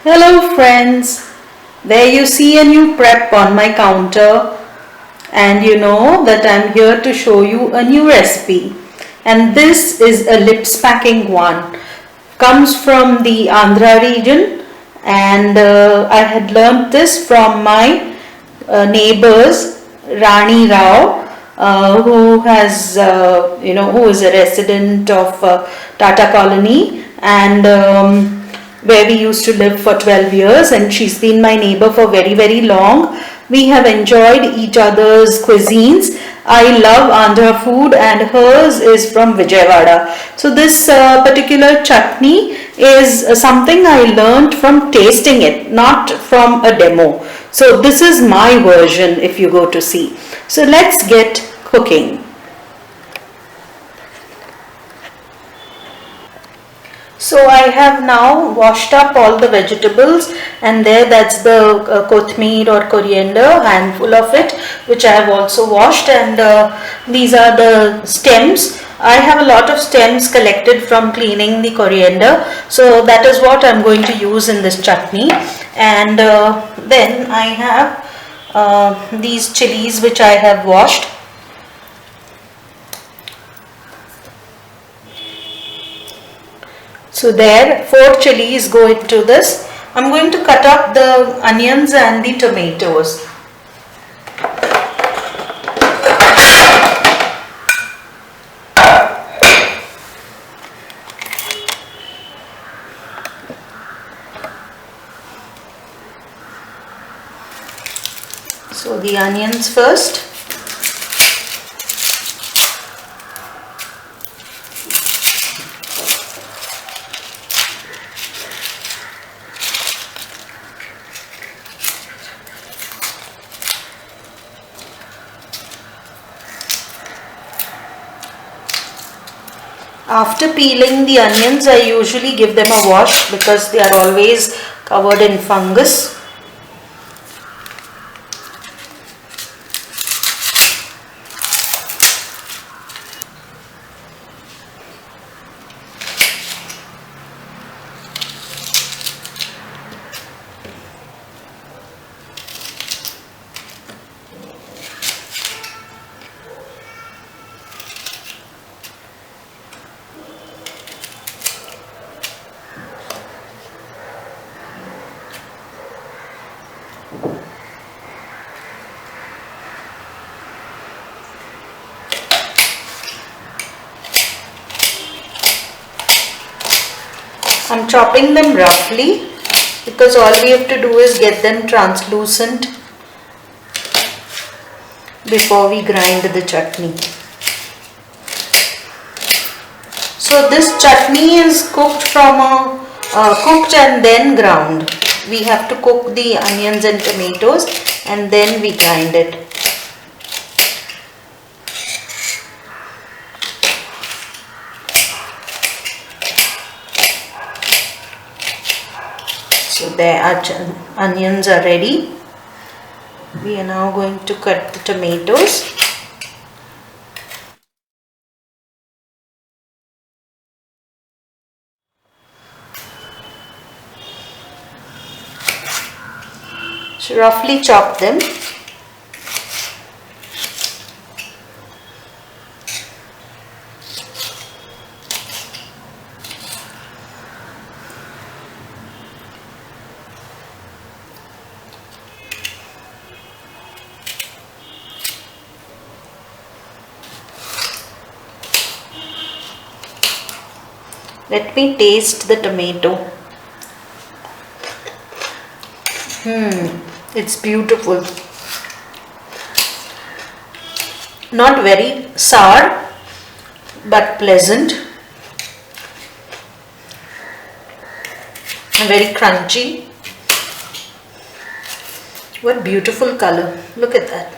Hello friends, there you see a new prep on my counter and you know that I'm here to show you a new recipe, and this is a lips packing one. Comes from the Andhra region, and I had learnt this from my neighbors Rani Rao, who is a resident of Tata Colony, and where we used to live for 12 years, and she's been my neighbor for very long. We have enjoyed each other's cuisines. I love Andhra food and hers is from Vijayawada. So this particular chutney is something I learned from tasting it, not from a demo. So this is my version if you go to see. So let's get cooking. So I have now washed up all the vegetables, and that's the kothmeer or coriander, handful of it, which I have also washed, and these are the stems. I have a lot of stems collected from cleaning the coriander, so that is what I am going to use in this chutney. And then I have these chilies which I have washed. So there, 4 chilies go into this. I'm going to cut up the onions and the tomatoes. So the onions first. After peeling the onions, I usually give them a wash because they are always covered in fungus. I'm chopping them roughly because all we have to do is get them translucent before we grind the chutney. So this chutney is cooked cooked and then ground. We have to cook the onions and tomatoes and then we grind it. So there, our onions are ready. We are now going to cut the tomatoes. So roughly chop them. Let me taste the tomato. It's beautiful. Not very sour, but pleasant. And very crunchy. What beautiful color. Look at that.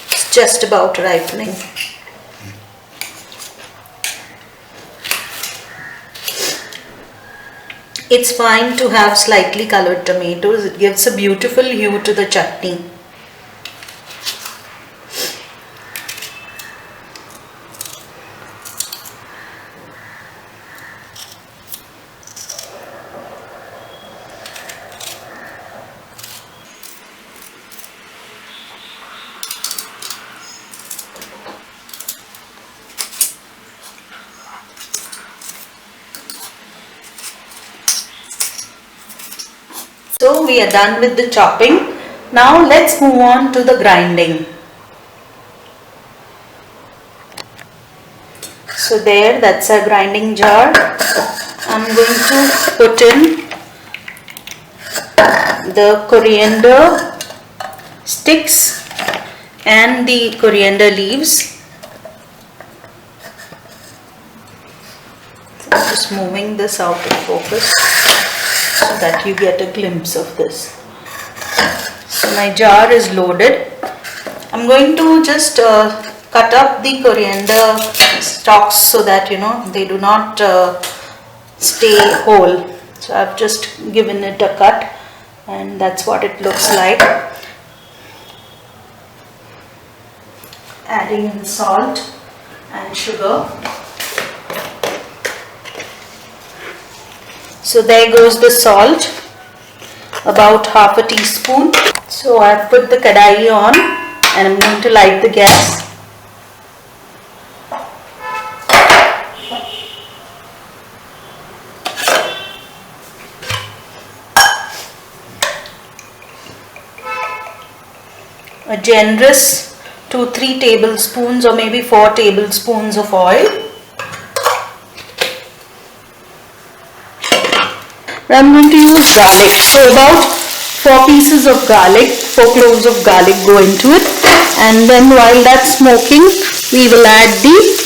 It's just about ripening. It's fine to have slightly colored tomatoes. It gives a beautiful hue to the chutney. So we are done with the chopping. Now let's move on to the grinding. So there, that's a grinding jar. I'm going to put in the coriander sticks and the coriander leaves. So I'm just moving this out of focus so that you get a glimpse of this. So my jar is loaded. I'm going to just cut up the coriander stalks so that they do not stay whole. So I've just given it a cut, and that's what it looks like. Adding in salt and sugar. So there goes the salt, about half a teaspoon. So I've put the kadai on and I'm going to light the gas. A generous 2-3 tablespoons or maybe 4 tablespoons of oil. I'm going to use garlic. So about 4 pieces of garlic, 4 cloves of garlic go into it, and then while that's smoking we will add the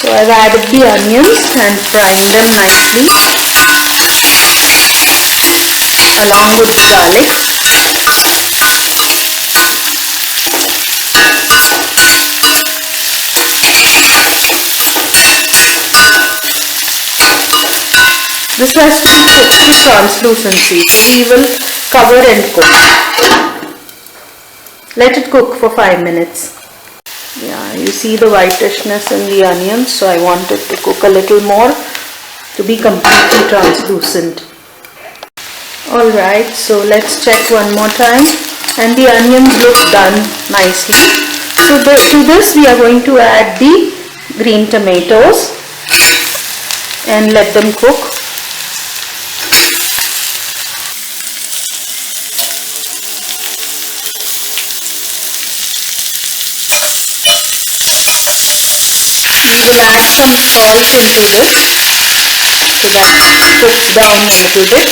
So I've added the onions and frying them nicely along with the garlic. This has to be cooked to translucency. We will cover and cook. Let it cook for 5 minutes. Yeah, you see the whitishness in the onions, so I want it to cook a little more to be completely translucent. Alright, so let's check one more time, and the onions look done nicely. So to this we are going to add the green tomatoes and let them cook. We will add some salt into this so that it cooks down a little bit.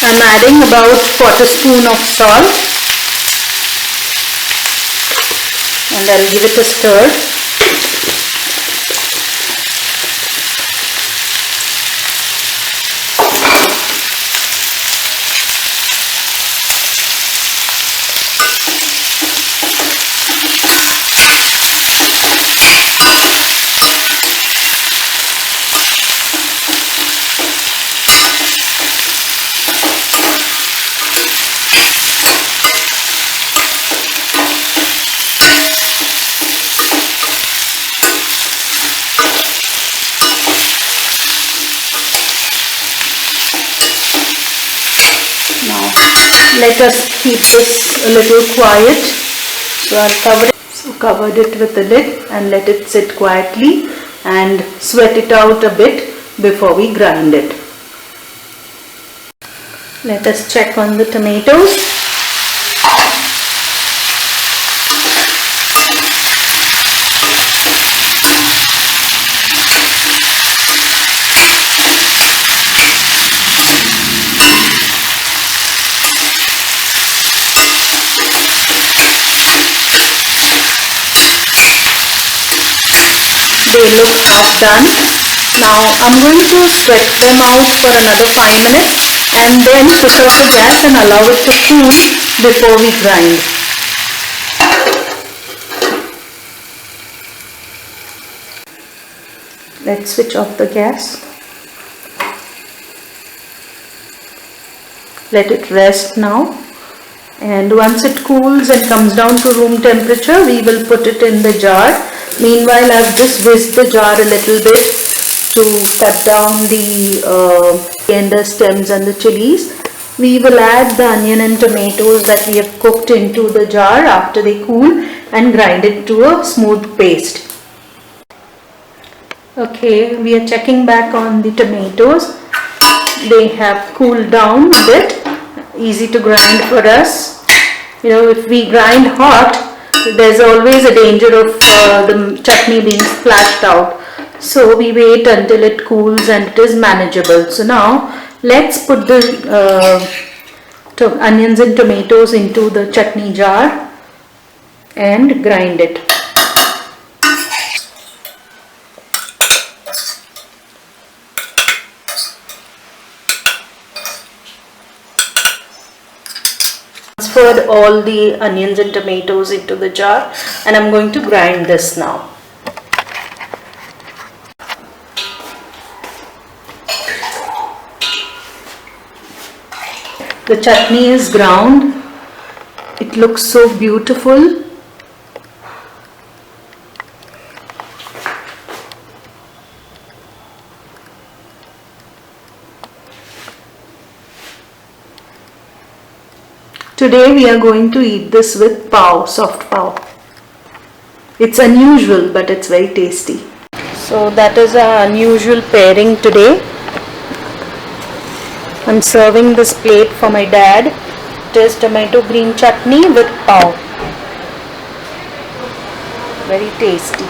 I'm adding about 1/4 spoon of salt, and I'll give it a stir. Now let us keep this a little quiet. So I'll cover it. So covered it with the lid and let it sit quietly and sweat it out a bit before we grind it. Let us check on the tomatoes. They look half done. Now I'm going to stretch them out for another 5 minutes and then put off the gas and allow it to cool before we grind. Let's switch off the gas. Let it rest now, and once it cools and comes down to room temperature, we will put it in the jar. Meanwhile, I've just whisked the jar a little bit to cut down the coriander stems and the chilies, we will add the onion and tomatoes that we have cooked into the jar after they cool and grind it to a smooth paste. Okay, we are checking back on the tomatoes. They have cooled down a bit, easy to grind for us. You know, if we grind hot, there's always a danger of the chutney being splashed out. So we wait until it cools and it is manageable. So now let's put the onions and tomatoes into the chutney jar and grind it. Transferred all the onions and tomatoes into the jar, and I'm going to grind this now. The chutney is ground. It looks so beautiful. Today we are going to eat this with pav, soft pav. It's unusual, but it's very tasty. So that is our unusual pairing today. I'm serving this plate for my dad. It is tomato green chutney with pav. Very tasty.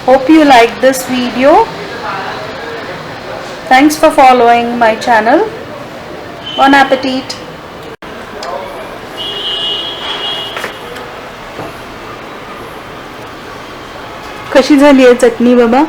Hope you like this video. Thanks for following my channel. Bon appetit. कशी झाली आहे चटणी बाबा?